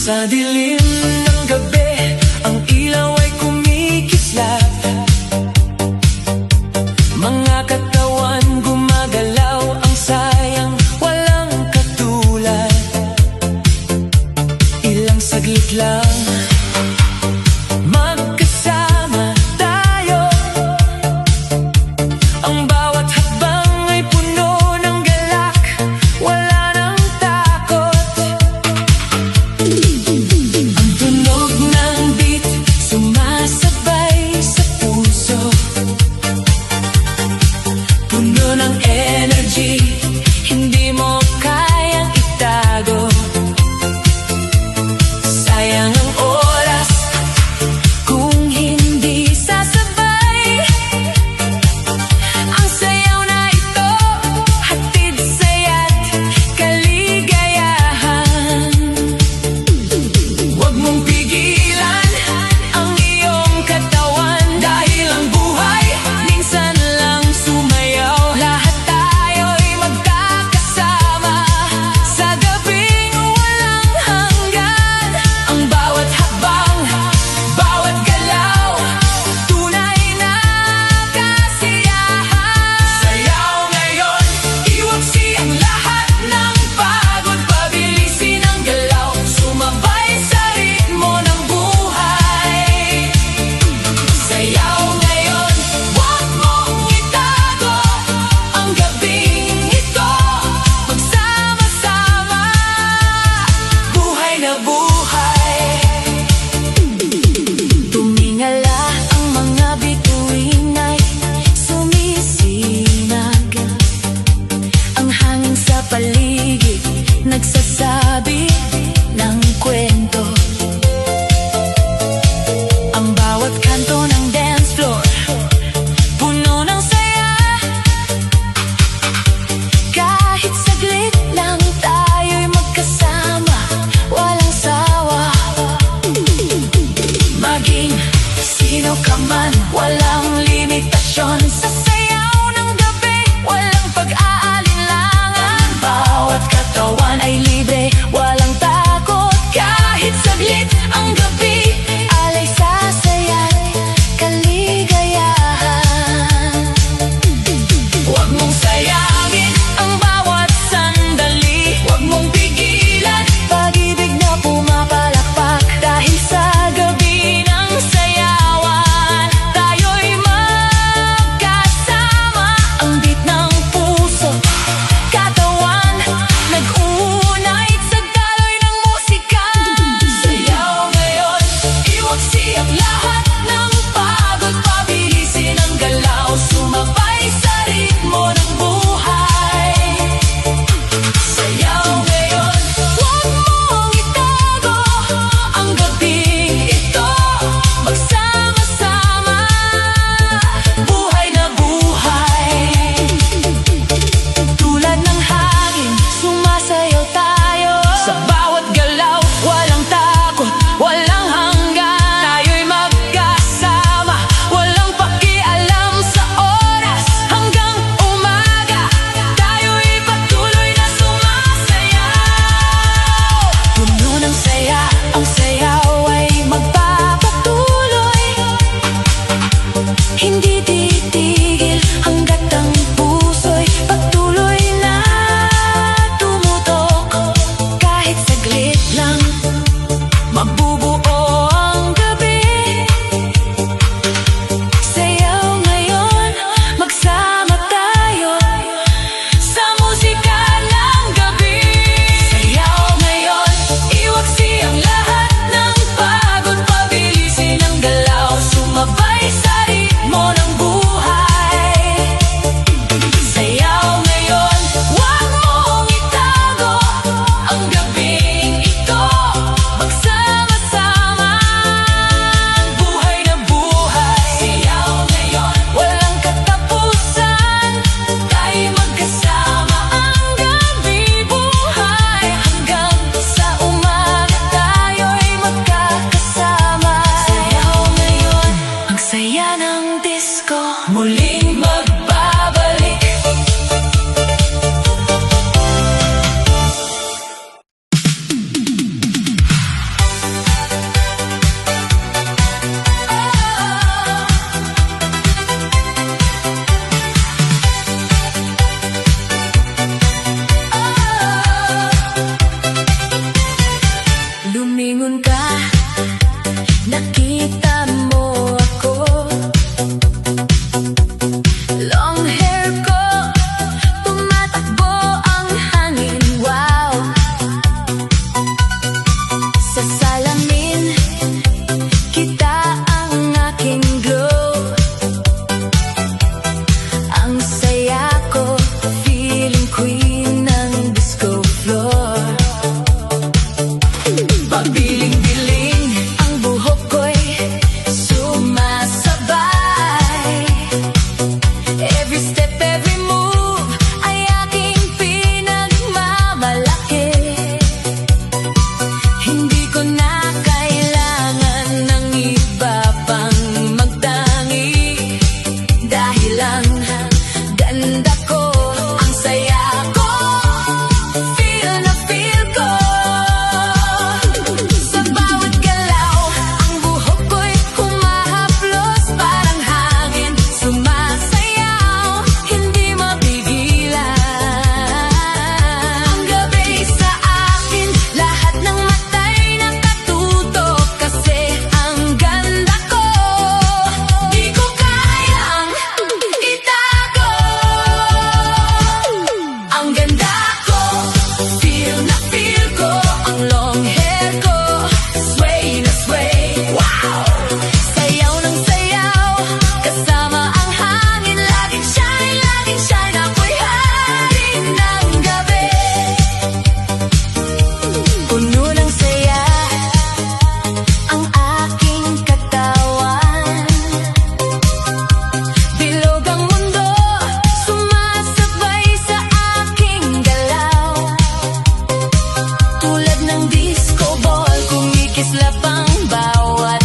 Sa dilim ng gabi, ang ilaw ay kumikislap. Mga katawan gumagalaw, ang sayang walang katulad. Ilang saglit lang magkasama tayo. Ang bawat hakbang ay puno ng galak, wala nang takot. Ang tunog ng beat sumasabay sa puso, puno ng energy, hindi mo kayang itago. Sayang ang ball, kumikislap ang bawat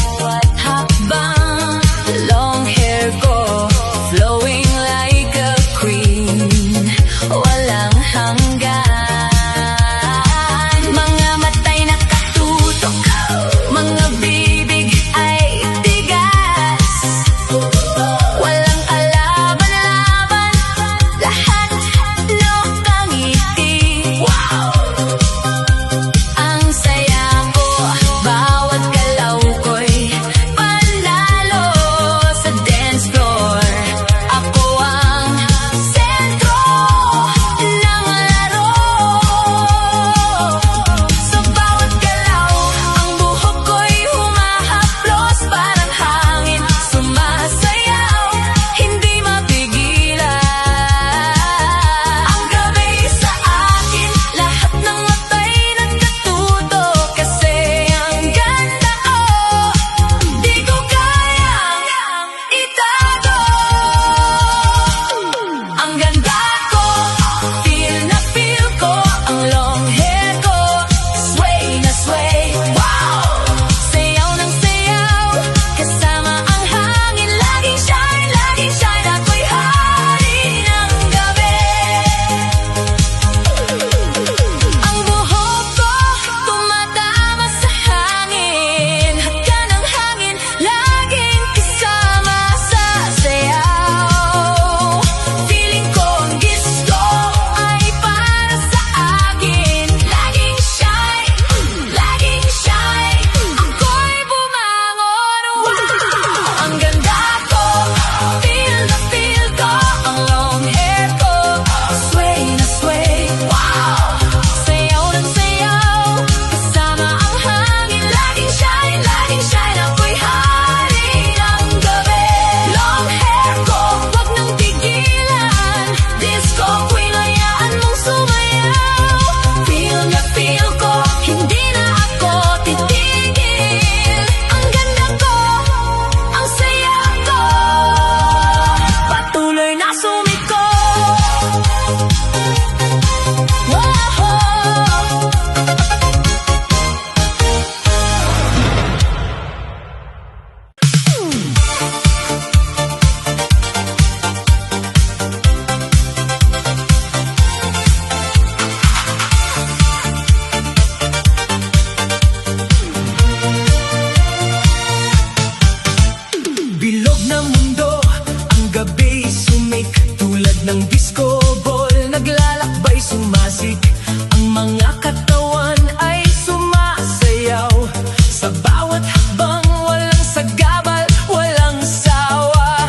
hakbang. Long hair ko, flowing like a queen, walang hanggan. Mga matay nakatutok, mga bibig ay tigas. Walang alaban-laban, lahat nakangiti. Wow! Ang saya ko, bawat galaw ko'y panalo sa dance floor. Ako ang sentro ng laro. Sa bawat galaw, ang buhok ko'y humahaplos, parang hangin sumasayaw, hindi mapigilan. Ang gabi sa akin, lahat ng matay nagkatuto, kasi ang ganda ko, di ko kayang itago. Ang ganda ko, feel na feel ko, ang long hair ko, sway na sway. Wow! Sayaw ng sayaw, kasama ang hangin, laging shine, ako'y hari ng gabi. Ang buhok ko, tumatama sa hangin, hagka ng hangin, laging kasama sa sayaw. Feeling ko ang gusto ay para sa akin, laging shine, ako'y bumangon. Wow! Ang ganda ko, feel na feel ko, ang long hair ko, sway na sway. Wow! Sayaw ng sayaw, kasama ang hangin, laging shine, ako'y hari ng gabi. Long hair ko, wag nang tigilan, disco queen, hayaan mong sumayaw. Feel na feel ko, hindi na ako titigil. Ang ganda ko, ang saya ko, patuloy na sumiko. Bilog na mundo, ang gabi sumik, tulad ng disco ball, naglalakbay sumasik. Ang mga katawan ay sumasayaw, sa bawat hakbang walang sagabal, walang sawa.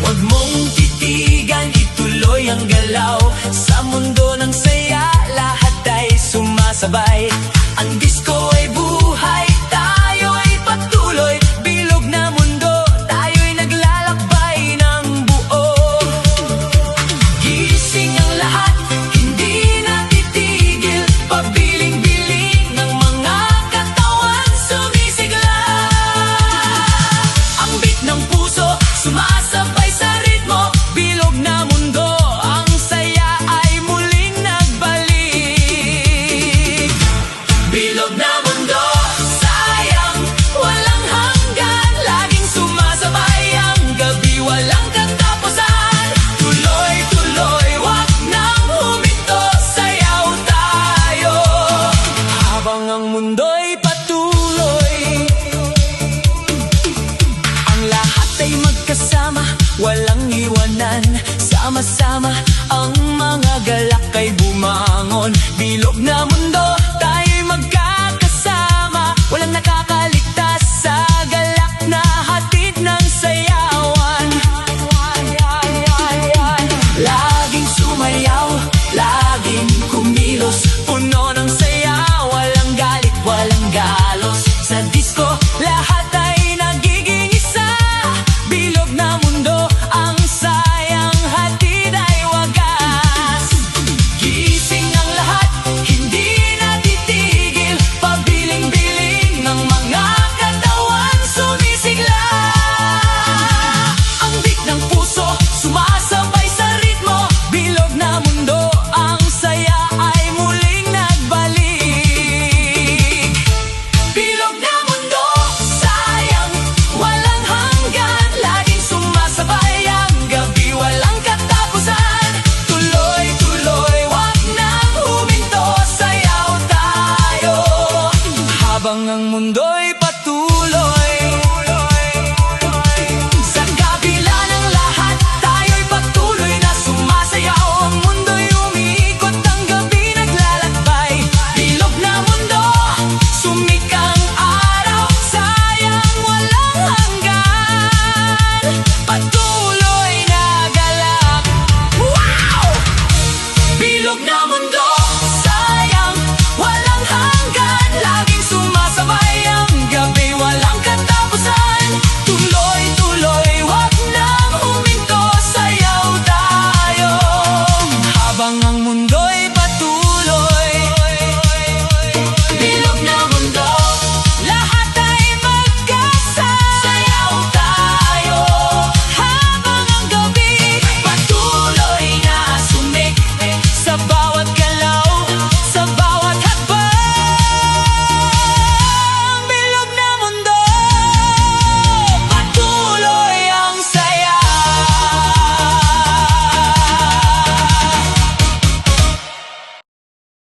Huwag mong titigan, ituloy ang galaw, sa mundo ng saya, lahat ay sumasabay. Ang disco ay buhay, tayo ay patuloy, bilog na mundo, tayo'y naglalakbay ng buo. Gising ang lahat, hindi na titigil, pabiling-biling ng mga katawan sumisigla. Ang beat ng puso, sumasabay sa ritmo, bilog na mundo, ang saya ay muling nagbalik. Bilog na mundo, sayang, walang hanggan, laging sumasabay ang gabi, walang katapusan. Tuloy-tuloy, wag nang huminto, sayaw tayo, habang ang mundo'y patuloy. Ang lahat ay magkasama, walang iwanan, sama-sama ang mga galak ay bumangon. Bilog na mundo,